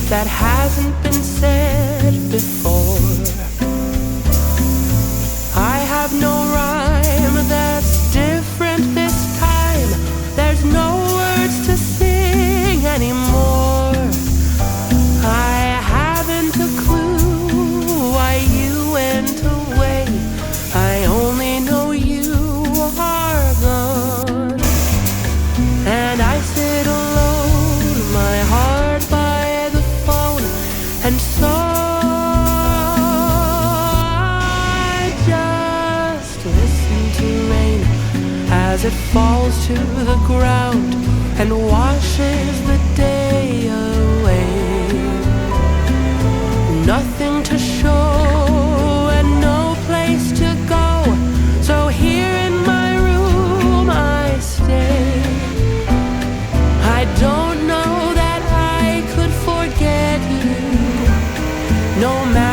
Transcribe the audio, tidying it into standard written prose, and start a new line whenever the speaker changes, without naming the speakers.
that hasn't been said before. I have no rhyme that's different this time. There's no words to sing anymore. I haven't a clue why you went away. I only know you are gone. And I sit alone, my heart by the phone. And so I just listen to rain as it falls to the ground and washes the day away. Nothing to show and no place to go, so here in my room I stay. I don't know that I could forget you, no matter